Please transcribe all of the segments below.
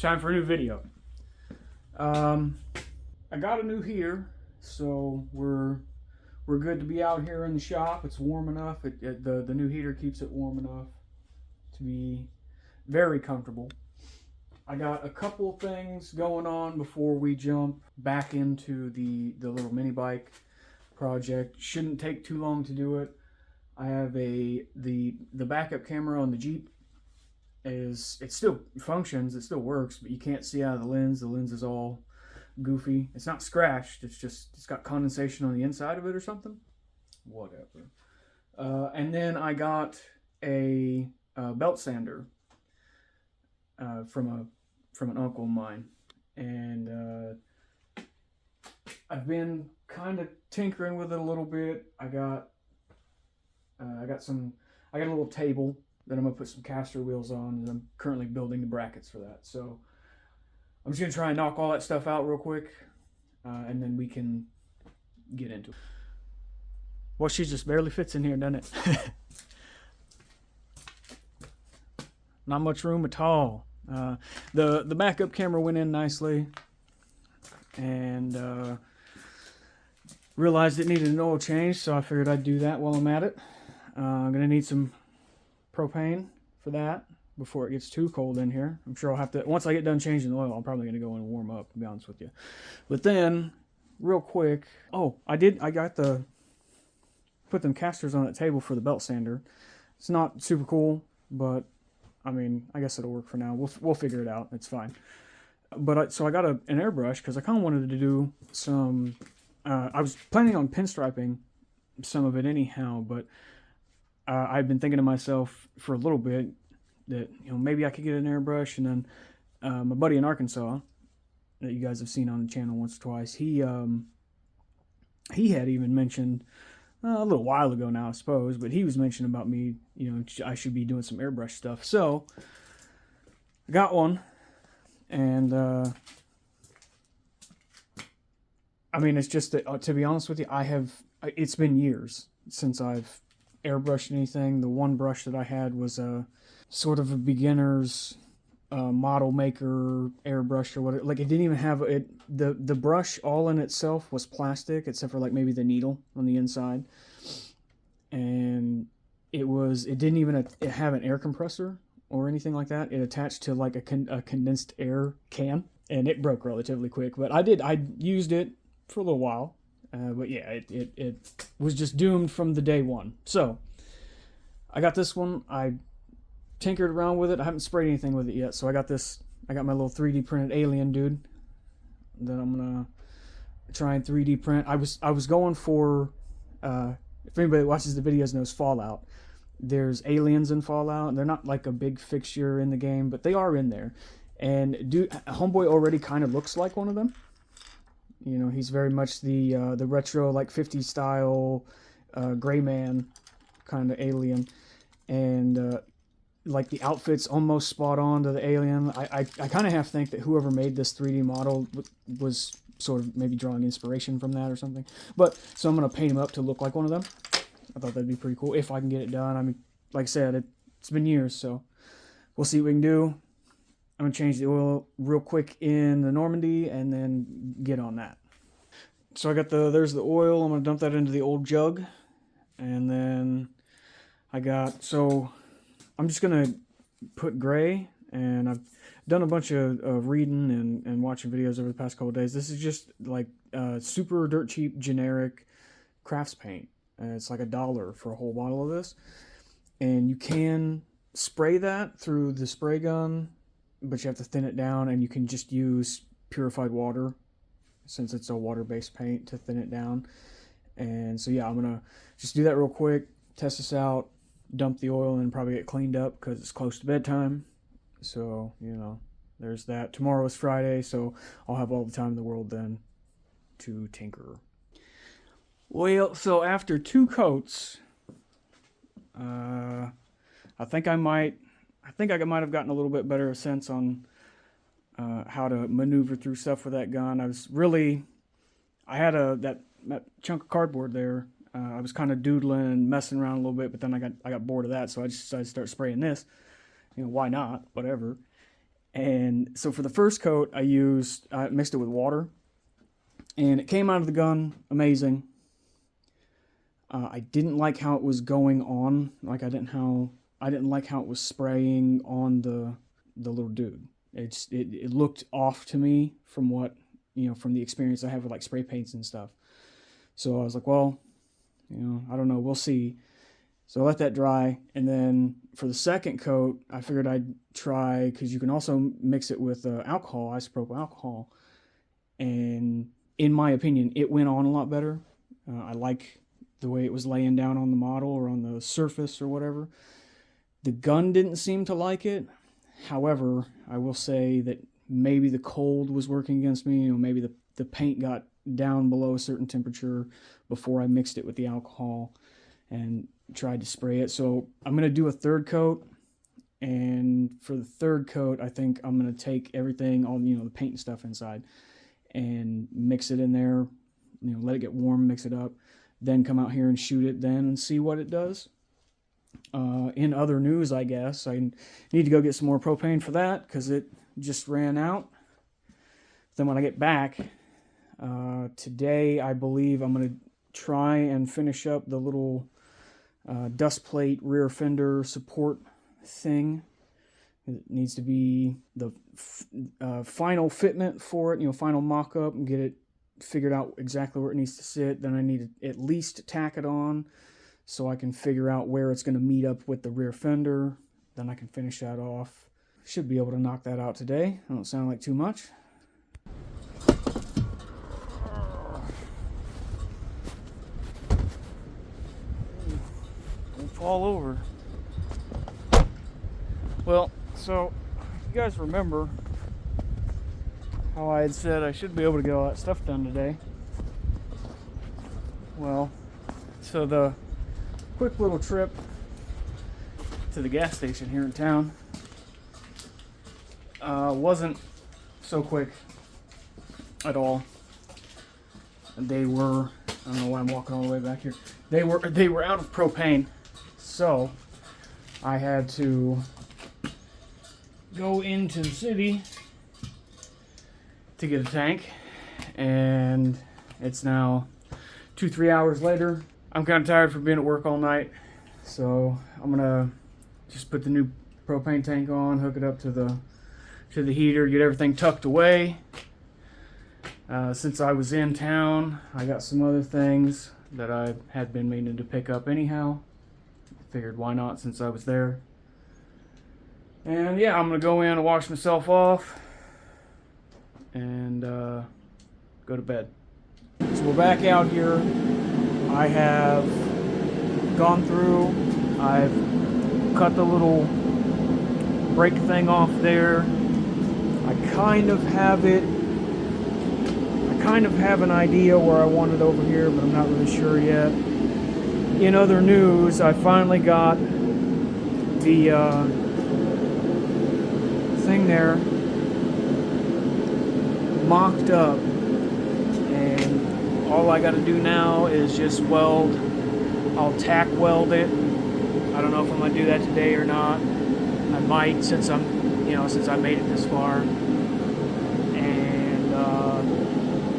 time for a new video. I got a new heater, so we're good to be out here in the shop. It's warm enough. The new heater keeps it warm enough to be very comfortable. I got a couple things going on before we jump back into the little mini bike project. Shouldn't take too long to do it. I have the backup camera on the Jeep. It still functions, it still works, but you can't see out of the lens. The lens is all goofy. It's not scratched, it's got condensation on the inside of it or something. Whatever. And then I got a belt sander from an uncle of mine, and I've been kind of tinkering with it a little bit. I got a little table that I'm gonna put some caster wheels on, and I'm currently building the brackets for that. So I'm just gonna try and knock all that stuff out real quick, and then we can get into it. Well, she just barely fits in here, doesn't it? Not much room at all. The backup camera went in nicely, and realized it needed an oil change, so I figured I'd do that while I'm at it. I'm gonna need some propane for that before it gets too cold in here. I'm sure I'll have to, once I get done changing the oil, I'm probably going to go and warm up, to be honest with you. But then, real quick, put them casters on that table for the belt sander. It's not super cool, but I mean, I guess it'll work for now. We'll figure it out. It's fine. But so I got an airbrush because I kind of wanted to do some, I was planning on pinstriping some of it anyhow, but I've been thinking to myself for a little bit that, maybe I could get an airbrush. And then my buddy in Arkansas that you guys have seen on the channel once or twice, he had even mentioned a little while ago now, I suppose, but he was mentioning about me, I should be doing some airbrush stuff. So I got one, and I mean, it's just that, to be honest with you, it's been years since I've airbrushed anything. The one brush that I had was a sort of a beginner's model maker airbrush or whatever. Like, it didn't even have it. The brush all in itself was plastic, except for like maybe the needle on the inside, and it didn't even have an air compressor or anything like that. It attached to like a condensed air can, and it broke relatively quick. But I used it for a little while. But yeah, it was just doomed from the day one. So I got this one. I tinkered around with it. I haven't sprayed anything with it yet. So I got my little 3D printed alien dude that I'm gonna try and 3D print. I was going for, if anybody that watches the videos knows Fallout, there's aliens in Fallout. They're not like a big fixture in the game, but they are in there. And Homeboy already kind of looks like one of them. He's very much the retro, like 50s style, gray man kind of alien. And like the outfit's almost spot on to the alien. I kind of half think that whoever made this 3D model was sort of maybe drawing inspiration from that or something. But so I'm going to paint him up to look like one of them. I thought that'd be pretty cool if I can get it done. I mean, like I said, it's been years, so we'll see what we can do. I'm going to change the oil real quick in the Normandy and then get on that. So I got there's the oil. I'm going to dump that into the old jug. And then so I'm just going to put gray, and I've done a bunch of reading and watching videos over the past couple of days. This is just like super dirt cheap generic crafts paint. It's like $1 for a whole bottle of this. And you can spray that through the spray gun, but you have to thin it down, and you can just use purified water, since it's a water-based paint, to thin it down. And so yeah, I'm gonna just do that real quick, test this out, dump the oil, and probably get cleaned up because it's close to bedtime. So there's that. Tomorrow is Friday, so I'll have all the time in the world then to tinker. Well, so after 2 coats, I think I might have gotten a little bit better sense on how to maneuver through stuff with that gun. I had that chunk of cardboard there. I was kind of doodling and messing around a little bit, but then I got bored of that, so I just decided to start spraying this. Why not? Whatever. And so for the first coat, I mixed it with water, and it came out of the gun amazing. I didn't like how it was going on. Like I didn't like how it was spraying on the little dude. It looked off to me from what, from the experience I have with like spray paints and stuff. So I was like, well, I don't know, we'll see. So I let that dry, and then for the second coat, I figured I'd try, because you can also mix it with alcohol, isopropyl alcohol, and in my opinion, it went on a lot better. I like the way it was laying down on the model or on the surface or whatever. The gun didn't seem to like it. However, I will say that maybe the cold was working against me. Maybe the paint got down below a certain temperature before I mixed it with the alcohol and tried to spray it. So I'm going to do a third coat. And for the third coat, I think I'm going to take everything, all the paint and stuff inside, and mix it in there, let it get warm, mix it up, then come out here and shoot it then and see what it does. In other news, I guess, I need to go get some more propane for that because it just ran out. Then when I get back, today I believe I'm going to try and finish up the little dust plate rear fender support thing. It needs to be the final fitment for it, final mock-up, and get it figured out exactly where it needs to sit. Then I need to at least tack it on so I can figure out where it's going to meet up with the rear fender. Then I can finish that off. Should be able to knock that out today. I don't sound like too much. Don't fall over. Well, so you guys remember how I had said I should be able to get all that stuff done today. Well, so the quick little trip to the gas station here in town wasn't so quick at all. They were, I don't know why I'm walking all the way back here. They were out of propane, so I had to go into the city to get a tank, and it's now 2-3 hours later. I'm kind of tired from being at work all night, so I'm gonna just put the new propane tank on, hook it up to the heater, get everything tucked away. Since I was in town, I got some other things that I had been meaning to pick up anyhow. Figured why not since I was there. And yeah, I'm gonna go in and wash myself off and go to bed. So we're back out here. I have gone through, I've cut the little brake thing off there. I kind of have an idea where I want it over here, but I'm not really sure yet. In other news, I finally got the thing there mocked up, and all I got to do now is just weld. I'll tack weld it. I don't know if I'm gonna do that today or not. I might, since I made it this far. And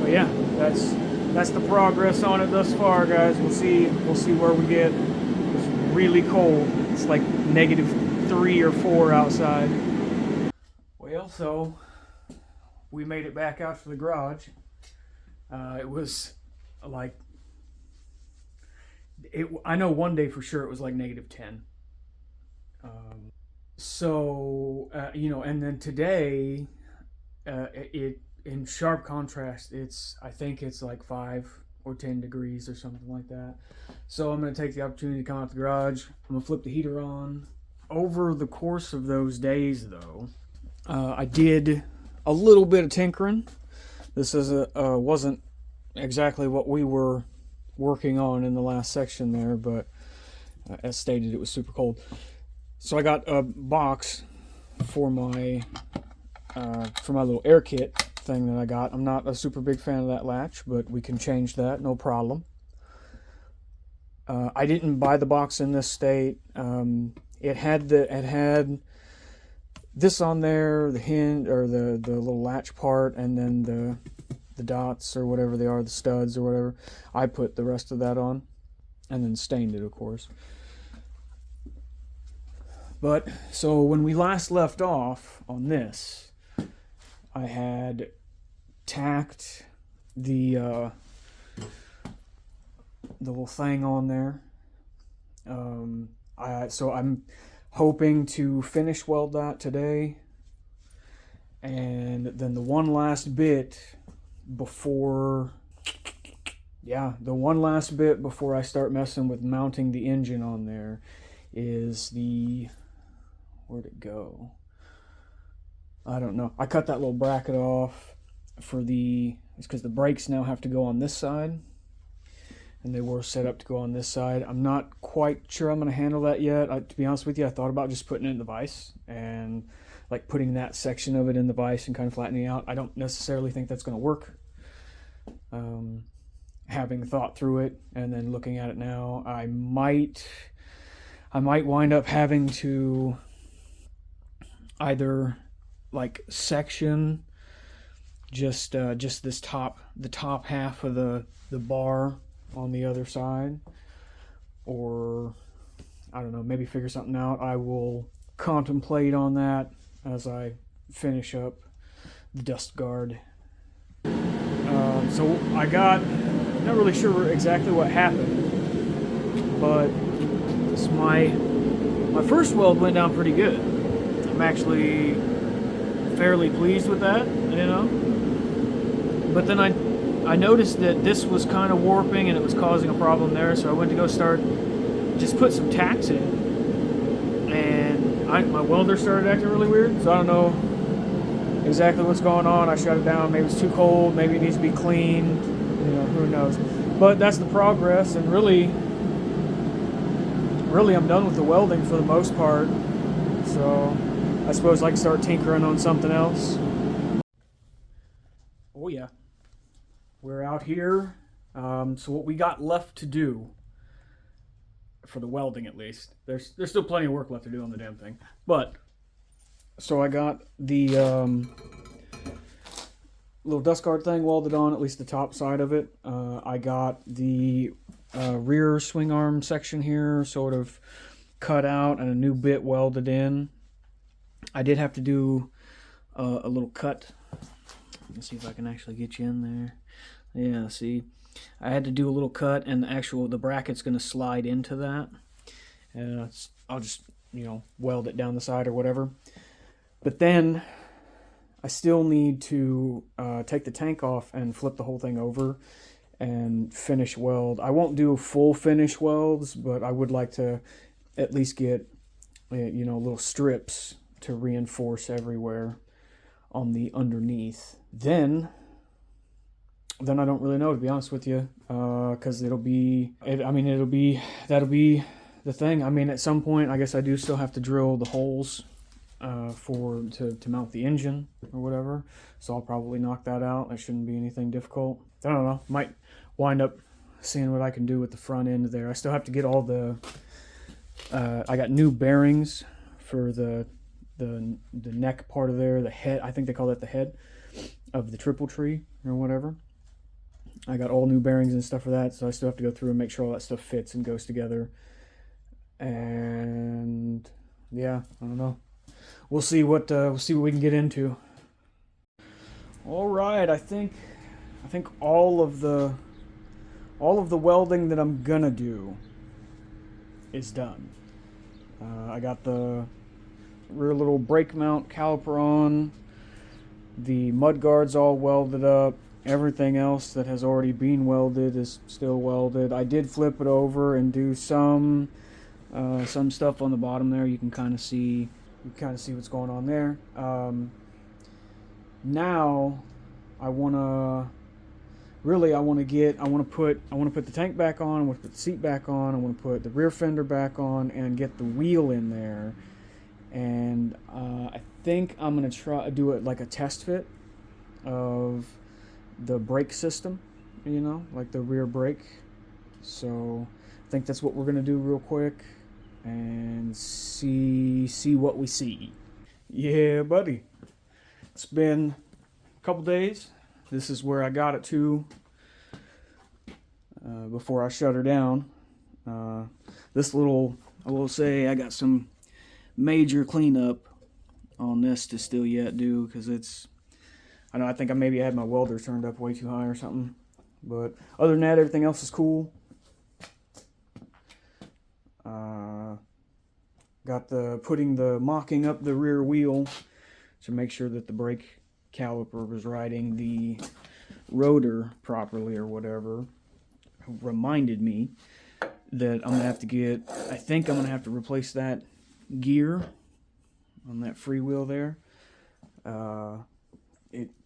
but yeah, that's the progress on it thus far, guys. We'll see where we get. It's really cold. It's like -3 or 4 outside. Well, so we made it back out to the garage. It was like, I know one day for sure it was like -10. And then today, it in sharp contrast, I think it's like 5 or 10 degrees or something like that. So I'm going to take the opportunity to come out the garage. I'm going to flip the heater on. Over the course of those days, though, I did a little bit of tinkering. This wasn't exactly what we were working on in the last section there, but as stated, it was super cold. So I got a box for my little air kit thing that I got. I'm not a super big fan of that latch, but we can change that, no problem. I didn't buy the box in this state. It had this on there, the hinge or the little latch part, and then the dots or whatever they are, the studs or whatever. I put the rest of that on, and then stained it, of course. But so when we last left off on this, I had tacked the little thing on there. So I'm hoping to finish weld that today, and then the one last bit before I start messing with mounting the engine on there is where'd it go? I don't know. I cut that little bracket off it's because the brakes now have to go on this side, and they were set up to go on this side. I'm not quite sure I'm going to handle that yet. To be honest with you, I thought about just putting it in the vise and like putting that section of it in the vise and kind of flattening it out. I don't necessarily think that's going to work. Having thought through it and then looking at it now, I might wind up having to either like section just the top half of the bar on the other side, or I don't know, maybe figure something out. I will contemplate on that as I finish up the dust guard. So not really sure exactly what happened, but my first weld went down pretty good. I'm actually fairly pleased with that, But then I noticed that this was kind of warping and it was causing a problem there, so I went to go just put some tacks in, and my welder started acting really weird, so I don't know exactly what's going on. I shut it down. Maybe it's too cold, maybe it needs to be cleaned, who knows. But that's the progress, and really I'm done with the welding for the most part, so I suppose I can start tinkering on something else. Oh yeah, we're out here. So what we got left to do, for the welding at least, there's still plenty of work left to do on the damn thing, but so I got the little dust guard thing welded on, at least the top side of it. I got the rear swing arm section here sort of cut out and a new bit welded in. I did have to do a little cut. Let me see if I can actually get you in there. Yeah, see, I had to do a little cut, and the bracket's going to slide into that. And I'll just weld it down the side or whatever. But then I still need to take the tank off and flip the whole thing over and finish weld. I won't do full finish welds, but I would like to at least get little strips to reinforce everywhere on the underneath. Then I don't really know, to be honest with you, because that'll be the thing. I mean, at some point, I guess I do still have to drill the holes to mount the engine or whatever, so I'll probably knock that out. That shouldn't be anything difficult. I don't know, might wind up seeing what I can do with the front end there. I still have to get all the I got new bearings for the neck part of there, the head, I think they call that the head of the triple tree or whatever. I got all new bearings and stuff for that, so I still have to go through and make sure all that stuff fits and goes together. And yeah, I don't know. We'll see what we can get into. All right, I think all of the welding that I'm gonna do is done. I got the rear little brake mount caliper on. The mud guards all welded up. Everything else that has already been welded is still welded. I did flip it over and do some stuff on the bottom there. You can kind of see what's going on there. Now I want to put the tank back on. I want to put the seat back on. I want to put the rear fender back on and get the wheel in there. And I think I'm gonna try do it like a test fit of the brake system, like the rear brake. So I think that's what we're gonna do real quick and see what we see. Yeah, buddy. It's been a couple days. This is where I got it to before I shut her down. I will say I got some major cleanup on this to still yet do, because I think I maybe had my welder turned up way too high or something. But other than that, everything else is cool. Got mocking up the rear wheel to make sure that the brake caliper was riding the rotor properly or whatever. Reminded me that I'm gonna have to I think I'm gonna have to replace that gear on that freewheel there.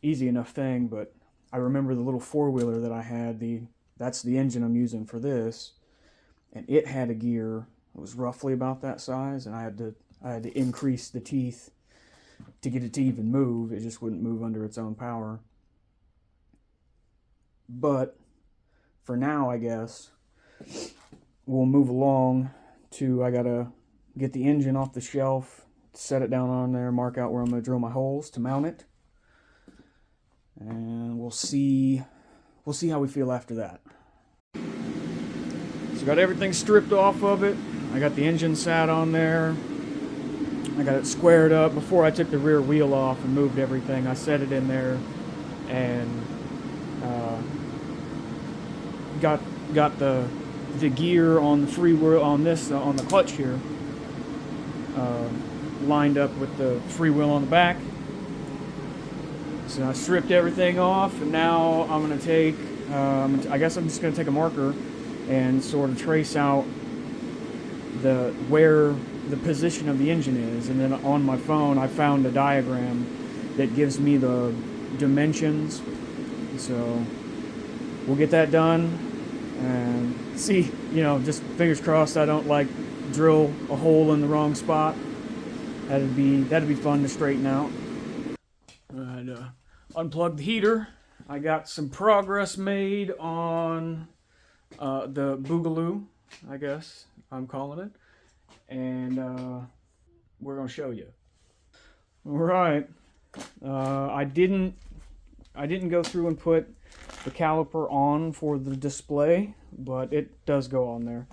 Easy enough thing, but I remember the little four-wheeler that I had, that's the engine I'm using for this, and it had a gear that was roughly about that size, and I had to increase the teeth to get it to even move. It just wouldn't move under its own power. But for now, I guess we'll move along to, I gotta get the engine off the shelf, set it down on there, mark out where I'm gonna drill my holes to mount it, and we'll see how we feel after that. So got everything stripped off of it. I got the engine sat on there. I got it squared up. Before I took the rear wheel off and moved everything, I set it in there and got the gear on the freewheel on the clutch here lined up with the freewheel on the back. So I stripped everything off, and now I'm going to take, I guess I'm just going to take a marker and sort of trace out where the position of the engine is. And then on my phone, I found a diagram that gives me the dimensions. So we'll get that done and see, just fingers crossed I don't drill a hole in the wrong spot. That'd be fun to straighten out. And unplugged the heater. I got some progress made on the Boogaloo, I guess I'm calling it, and we're gonna show you. All right, I didn't go through and put the caliper on for the display, but it does go on there.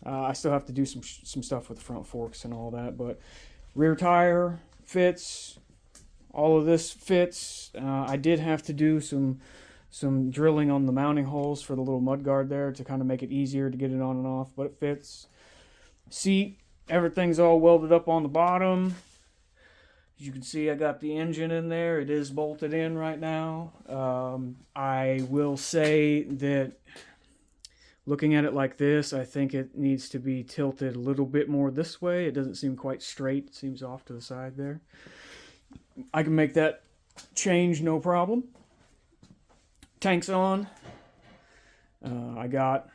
I still have to do some stuff with the front forks and all that, but rear tire fits. All of this fits. I did have to do some drilling on the mounting holes for the little mud guard there to kind of make it easier to get it on and off, but it fits. Seat, everything's all welded up on the bottom. As you can see, I got the engine in there. It is bolted in right now. I will say that looking at it like this, I think it needs to be tilted a little bit more this way. It doesn't seem quite straight. It seems off to the side there. I can make that change, no problem. Tank's on. I got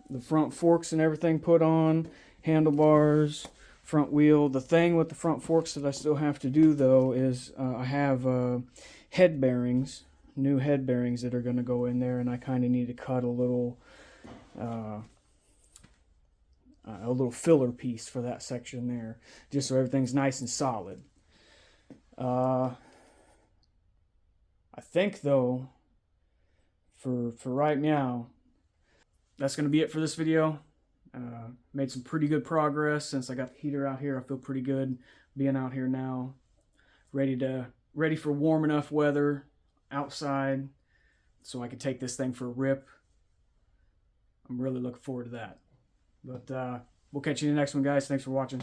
the front forks and everything put on, handlebars, front wheel. The thing with the front forks that I still have to do, though, is I have head bearings, new head bearings that are going to go in there, and I kind of need to cut a little filler piece for that section there, just so everything's nice and solid. I think, though, for right now, that's going to be it for this video. Made some pretty good progress since I got the heater out here. I feel pretty good being out here now, ready for warm enough weather outside so I can take this thing for a rip. I'm really looking forward to that. But we'll catch you in the next one, guys. Thanks for watching.